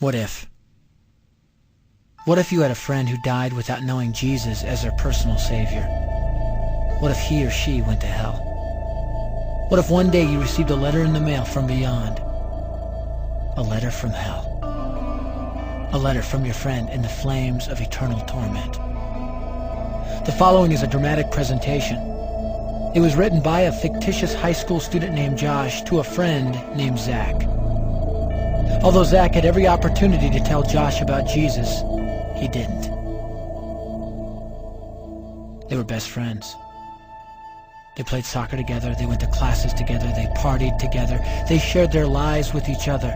What if? What if you had a friend who died without knowing Jesus as their personal savior? What if he or she went to hell? What if one day you received a letter in the mail from beyond? A letter from hell. A letter from your friend in the flames of eternal torment. The following is a dramatic presentation. It was written by a fictitious high school student named Josh to a friend named Zach. Although Zach had every opportunity to tell Josh about Jesus, he didn't. They were best friends. They played soccer together, they went to classes together, they partied together, they shared their lives with each other.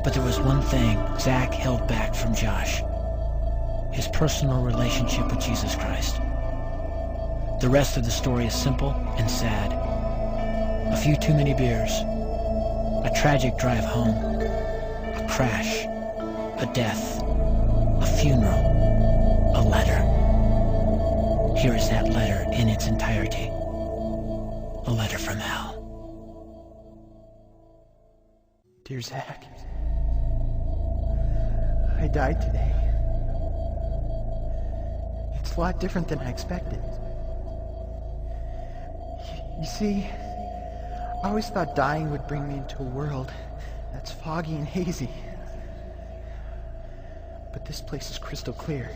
But there was one thing Zach held back from Josh: his personal relationship with Jesus Christ. The rest of the story is simple and sad. A few too many beers, a tragic drive home, a crash, a death, a funeral, a letter. Here is that letter in its entirety. A letter from hell. Dear Zach, I died today. It's a lot different than I expected. You see, I always thought dying would bring me into a world that's foggy and hazy. But this place is crystal clear.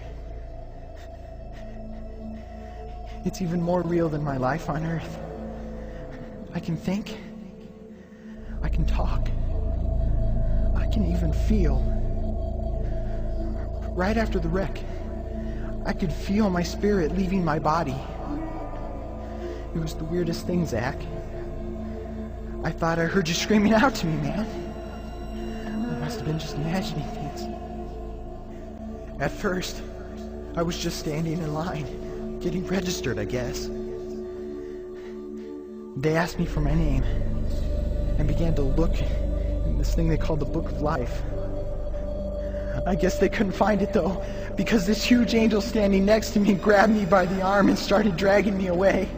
It's even more real than my life on Earth. I can think. I can talk. I can even feel. Right after the wreck, I could feel my spirit leaving my body. It was the weirdest thing, Zach. I thought I heard you screaming out to me, man. I must have been just imagining things. At first, I was just standing in line, getting registered, I guess. They asked me for my name and began to look in this thing they called the Book of Life. I guess they couldn't find it though, because this huge angel standing next to me grabbed me by the arm and started dragging me away.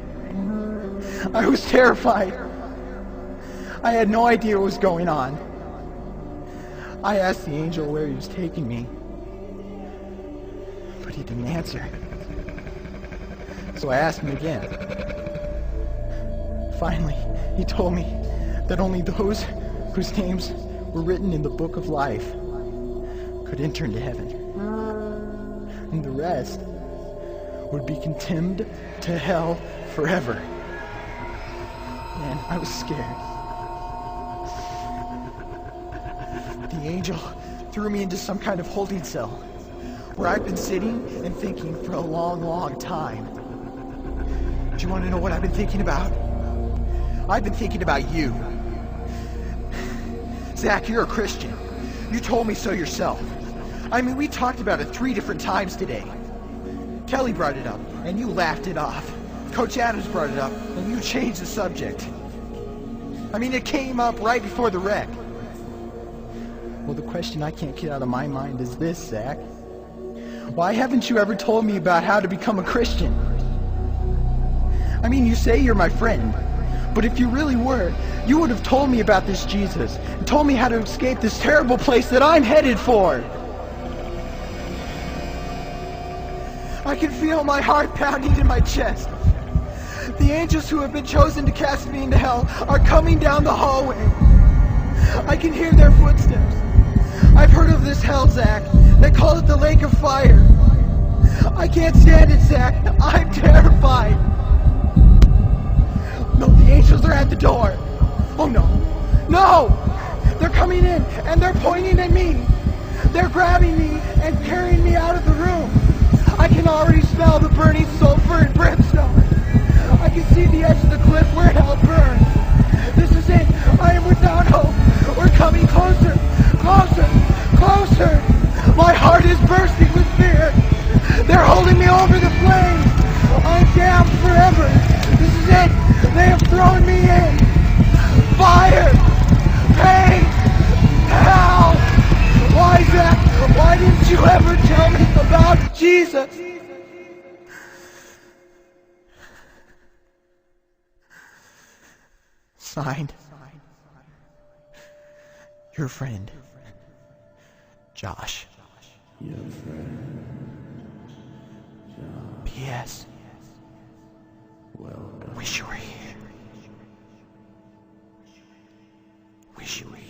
I was terrified. I had no idea what was going on. I asked the angel where he was taking me, but he didn't answer. So I asked him again. Finally, he told me that only those whose names were written in the Book of Life could enter into heaven. And the rest would be condemned to hell forever. Man, I was scared. The angel threw me into some kind of holding cell where I've been sitting and thinking for a long, long time. Do you want to know what I've been thinking about? I've been thinking about you. Zach, you're a Christian. You told me so yourself. I mean, we talked about it 3 different times today. Kelly brought it up, and you laughed it off. Coach Adams brought it up, and you changed the subject. I mean, it came up right before the wreck. Well, the question I can't get out of my mind is this, Zach. Why haven't you ever told me about how to become a Christian? I mean, you say you're my friend, but if you really were, you would have told me about this Jesus and told me how to escape this terrible place that I'm headed for. I can feel my heart pounding in my chest. The angels who have been chosen to cast me into hell are coming down the hallway. I can hear their footsteps. I've heard of this hell, Zach. They call it the lake of fire. I can't stand it, Zach. I'm terrified. No, the angels are at the door. Oh no. No! They're coming in and they're pointing at me. They're grabbing me and carrying me out of the room. I can already smell the burning sulfur and brimstone. I can see the edge of the cliff where hell burns. This is it. I am without hope. We're coming closer. Closer. Closer. My heart is bursting with fear. They're holding me over the flames. I'm damned forever. This is it. They have thrown me in. Fire. Pain. Hell. Why, Zach? Why didn't you ever tell me about Jesus? Signed, your friend, Josh. Your friend. P.S. Welcome. Wish you were here. Wish you were here.